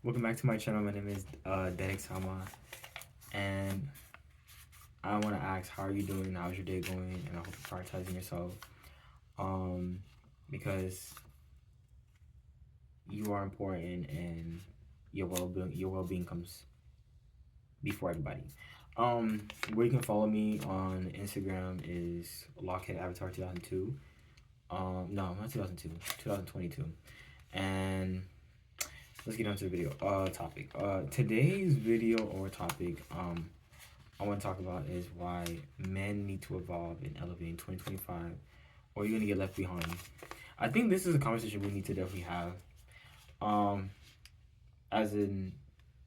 Welcome back to my channel. My name is Derrick-sama, and I want to ask, how are you doing? How's your day going? And I hope you're prioritizing yourself, um, because you are important, and your well being comes before everybody. Where you can follow me on Instagram is Lockhead Avatar 2002. No, not 2002, 2022, and let's get on to the video topic. Today's video or topic I want to talk about is why men need to evolve and elevate in 2025, or you're gonna get left behind. I think this is a conversation we need to definitely have, um, as in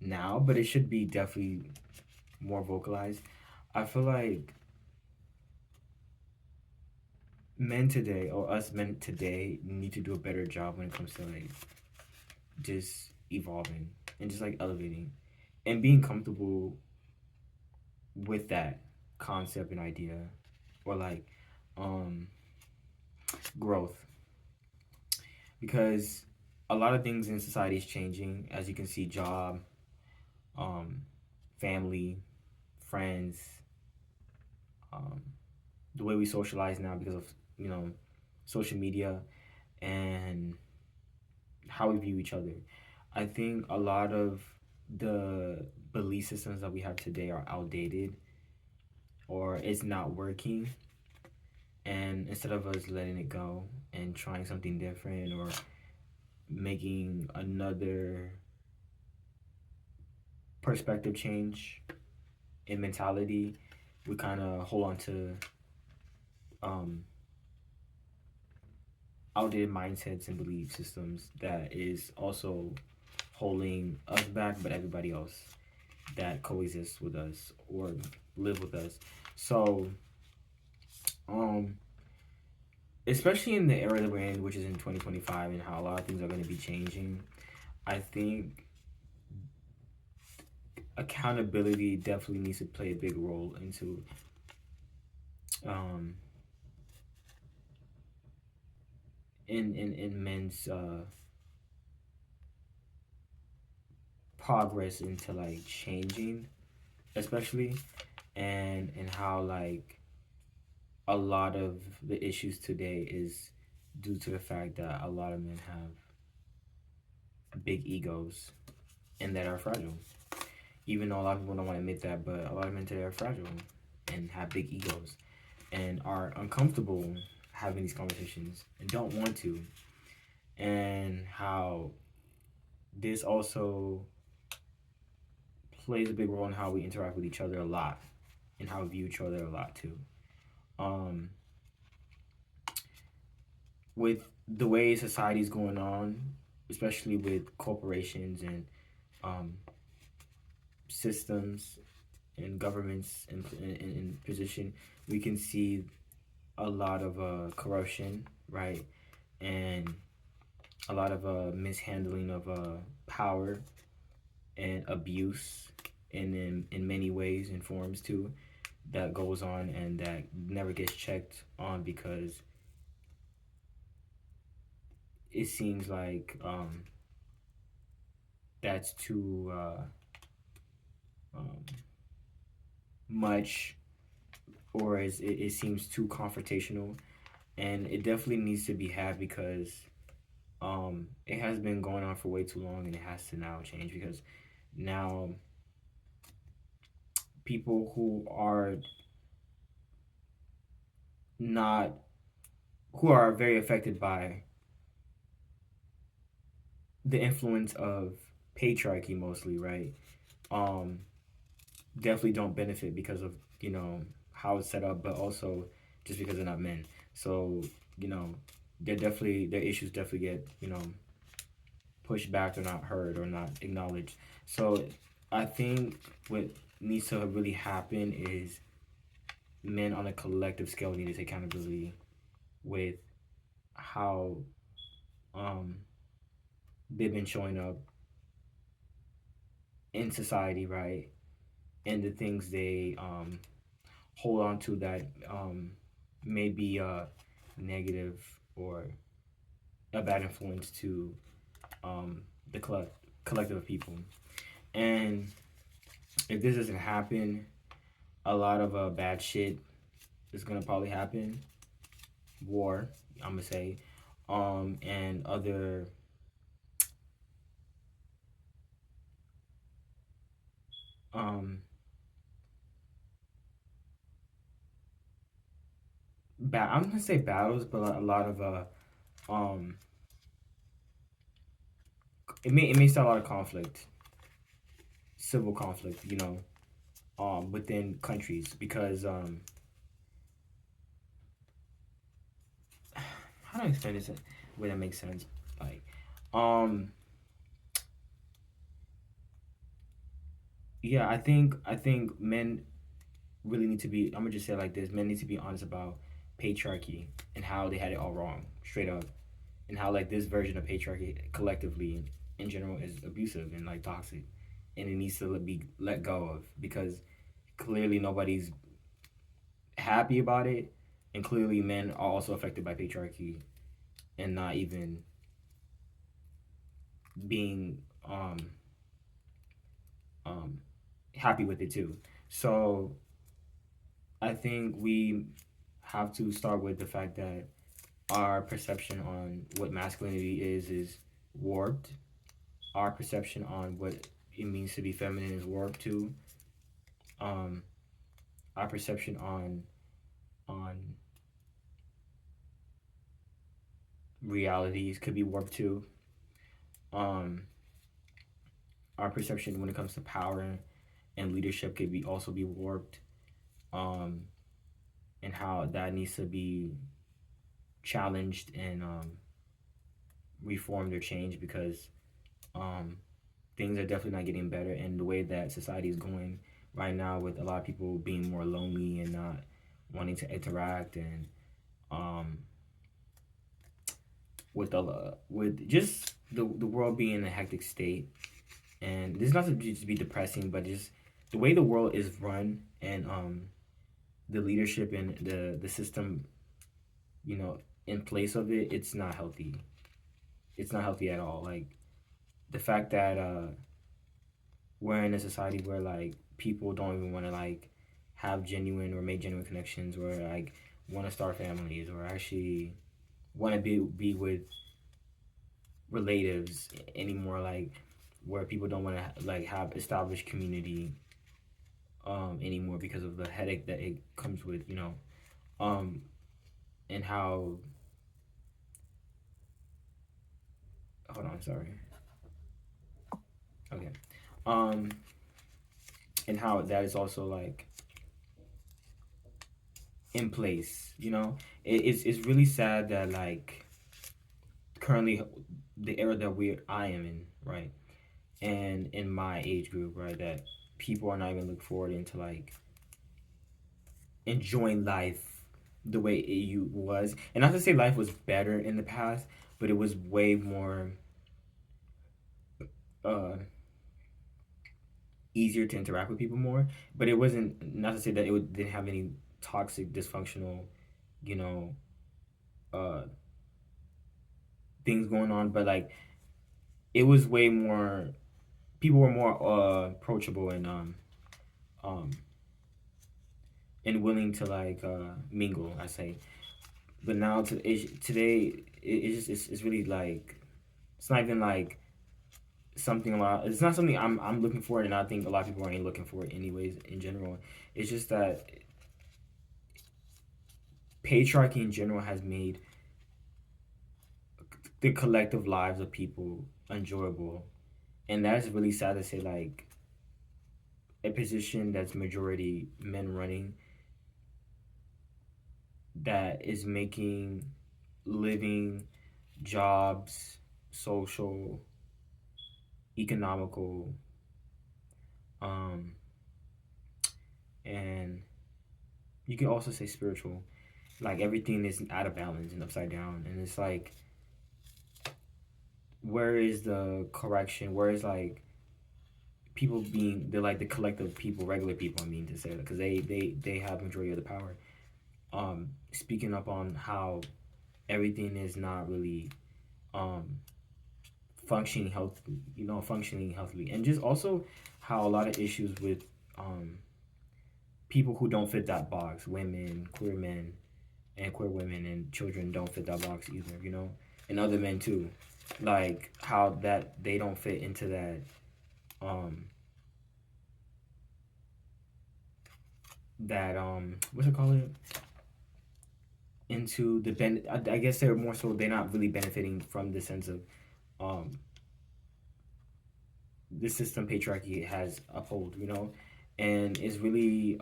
now, but it should be definitely more vocalized. I feel like men today, or us men today, need to do a better job when it comes to like just evolving and just like elevating and being comfortable with that concept and idea, or like um growth, because a lot of things in society is changing, as you can see: job, um family, friends, um the way we socialize now because of social media, and how we view each other. I think a lot of the belief systems that we have today are outdated, or it's not working, and instead of us letting it go and trying something different, or making another perspective change in mentality, we kind of hold on to um, outdated mindsets and belief systems that is also holding us back, but everybody else that coexists with us or live with us. So, um, especially in the era that we're in, which is in 2025, and how a lot of things are going to be changing, I think accountability definitely needs to play a big role into um in men's progress into like changing, especially, and how like a lot of the issues today is due to the fact that a lot of men have big egos and that are fragile. Even though a lot of people don't want to admit that, but a lot of men today are fragile and have big egos and are uncomfortable having these conversations and don't want to. And how this also plays a big role in how we interact with each other a lot, and how we view each other a lot too. Um, with the way society's going on, especially with corporations and um, systems and governments in position, we can see a lot of corruption, right? And a lot of mishandling of power and abuse, and in many ways and forms too, that goes on and that never gets checked on, because it seems like that's too um, much, or it seems too confrontational, and it definitely needs to be had, because it has been going on for way too long, and it has to now change, because now people not who are very affected by the influence of patriarchy mostly, right? Um, Definitely don't benefit because of how it's set up, but also just because they're not men. So you know, their issues definitely get pushed back, or not heard, or not acknowledged. So I think what needs to really happen is men on a collective scale need to take accountability with how um, they've been showing up in society, right? And the things they hold on to that may be negative, or a bad influence to the club. collective of people. And if this doesn't happen, a lot of bad shit is gonna probably happen. War, I'm gonna say, and other um I'm gonna say battles, but a lot of um it may start a lot of conflict, civil conflict, within countries because how do I explain this in a way that makes sense? Like, um, yeah, I think men really need to be. I'm gonna just say it like this: men need to be honest about patriarchy and how they had it all wrong, straight up, and how like this version of patriarchy collectively in general is abusive and like toxic, and it needs to be let go of because clearly nobody's happy about it, and clearly men are also affected by patriarchy and not even being um, happy with it too. So I think we have to start with the fact that our perception on what masculinity is warped. Our perception on what it means to be feminine is warped too. Um, our perception on realities could be warped too. Um, our perception when it comes to power and leadership could be also be warped. Um, and how that needs to be challenged and reformed or changed because um, things are definitely not getting better. And the way that society is going right now, with a lot of people being more lonely and not wanting to interact, and um, with just the world being in a hectic state. And this is not to just be depressing, but just the way the world is run and the leadership and the system, you know, in place of it, it's not healthy. It's not healthy at all. Like the fact that we're in a society where like people don't even want to like have genuine or make genuine connections, or like want to start families, or actually want to be with relatives anymore. Like where people don't want to like have established community anymore because of the headache that it comes with, um, and how. Hold on, sorry. Okay. Um, and how that is also like in place. It's really sad that like currently the era that I am in, right, and in my age group, right, that people are not even looking forward into like enjoying life the way was, and not to say life was better in the past, but it was way more uh easier to interact with people more. But it wasn't, not to say that didn't have any toxic, dysfunctional, you know, uh things going on, but like it was way more. People were more approachable um and willing to like mingle. I say, but now today it's just it's really like it's not even like something a lot. It's not something I'm looking for, and I think a lot of people aren't looking for it anyways. In general, it's just that patriarchy in general has made the collective lives of people enjoyable, and that's really sad to say. Like a position that's majority men running, that is making living, jobs, social, economical, um, and you can also say spiritual. Like everything is out of balance and upside down, and it's like, where is the correction? Where is like people being, they're like the collective people, regular people. I mean to say that because they have majority of the power. Speaking up on how everything is not really um functioning health, functioning healthily, and just also how a lot of issues with um, people who don't fit that box, women, queer men, and queer women and children don't fit that box either, and other men too, like how that they don't fit into um that what's it called, into I guess they're more so they're not really benefiting from the sense of um the system patriarchy has uphold, and it's really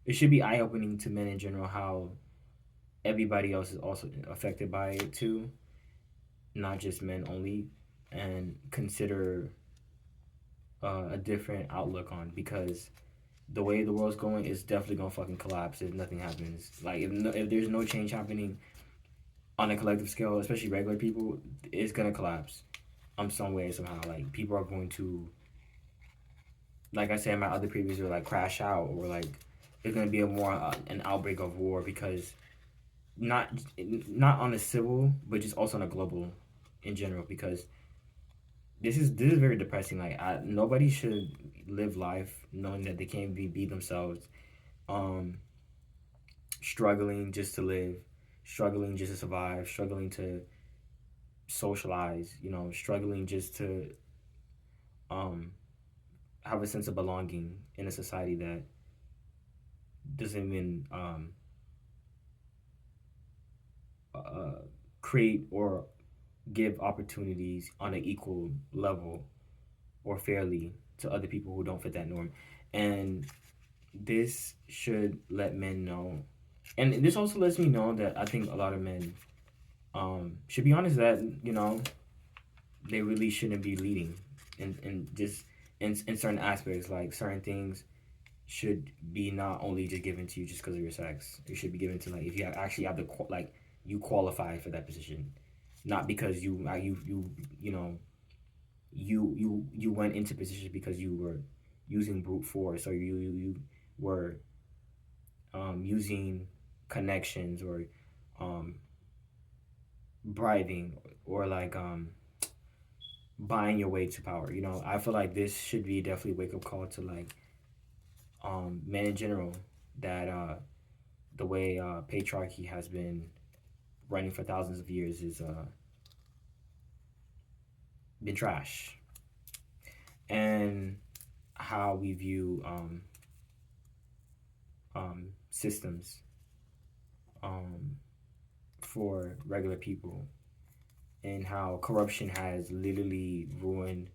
it should be eye opening to men in general how everybody else is also affected by it too, not just men only, and consider a different outlook on, because the way the world's going is definitely gonna fucking collapse if nothing happens. Like if there's no change happening on a collective scale, especially regular people, it's gonna collapse some way somehow. Like people are going to, like I said in my other previews, are like crash out, or like there's gonna be a more an outbreak of war, because not not on a civil, but just also on a global in general, because this is very depressing. Like nobody should live life knowing that they can't be themselves, um, struggling just to live, struggling just to survive, struggling to socialize, struggling just to um, have a sense of belonging in a society that doesn't even uh, create or give opportunities on an equal level or fairly to other people who don't fit that norm. And this should let men know, and this also lets me know that I think a lot of men should be honest that they really shouldn't be leading, and just in certain aspects, like certain things should be not only just given to you just because of your sex. It should be given to, like, if you actually have the like you qualify for that position, not because you know you went into positions because you were using brute force, or you were using connections, or um, bribing, or like buying your way to power. I feel like this should be definitely a wake up call to, like, men in general, that the way patriarchy has been running for thousands of years is been trash, and how we view systems um, for regular people, and how corruption has literally ruined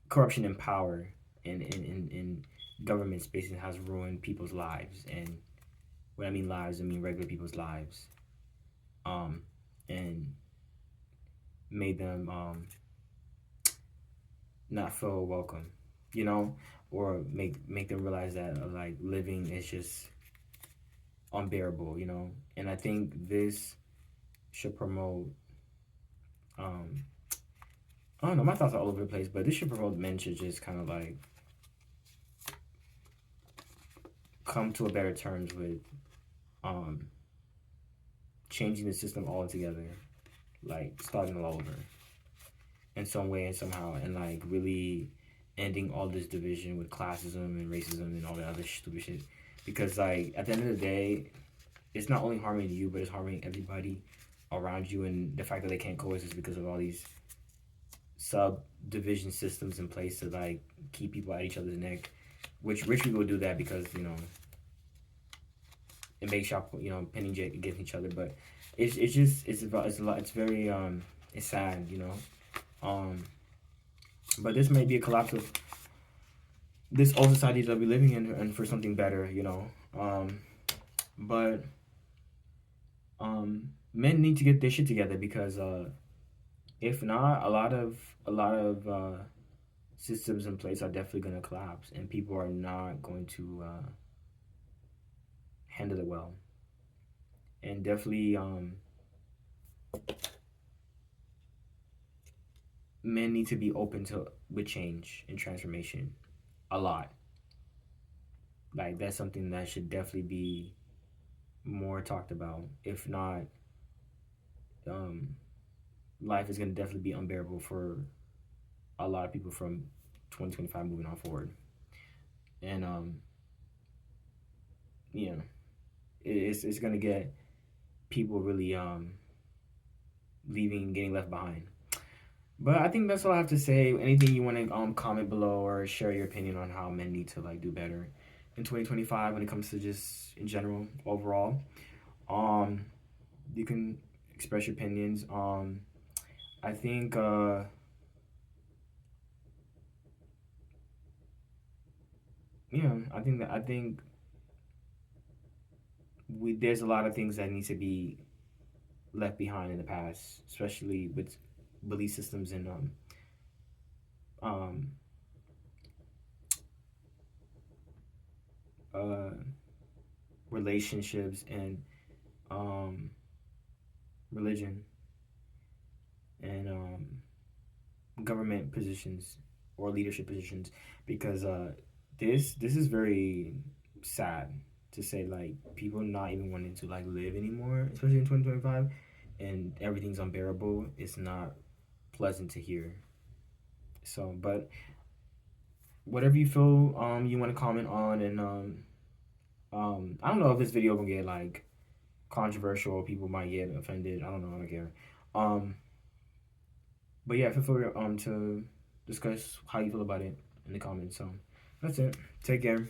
corruption in power in government spaces has ruined people's lives. And when I mean lives, I mean regular people's lives, um, and made them not feel welcome, or make them realize that like living is just unbearable, And I think this should promote. Um, I don't know. My thoughts are all over the place, but this should promote men should just kind of like come to a better terms with um, changing the system altogether, like starting all over in some way and somehow, and like really ending all this division with classism and racism and all that other stupid shit. Because like at the end of the day, it's not only harming you, but it's harming everybody around you, and the fact that they can't coexist because of all these subdivision systems in place to like keep people at each other's neck. Which rich people do that because it makes y'all penny against each other. But it's just it's a lot. It's very it's sad, um but this may be a collapse of this old society that we're living in, and for something better, but men need to get their shit together, because if not, a lot of systems in place are definitely going to collapse, and people are not going to handle it well. And definitely men need to be open to with change and transformation a lot. Like that's something that should definitely be more talked about. If not, um life is gonna definitely be unbearable for a lot of people from 2025 moving on forward. And yeah, it's gonna get people really leaving, getting left behind. But I think that's all I have to say. Anything you want to comment below or share your opinion on how men need to like do better in 2025 when it comes to just in general overall. Um, you can express your opinions. I think yeah, I think we there's a lot of things that need to be left behind in the past, especially with belief systems and um uh relationships and um religion and government positions or leadership positions because this is very sad to say, like people not even wanting to like live anymore, especially in 2025, and everything's unbearable. It's not pleasant to hear. So but whatever you feel you want to comment on, and I don't know if this video will get like controversial, people might get offended. I don't know, I don't care. um but yeah, feel free to discuss how you feel about it in the comments. So that's it. Take care.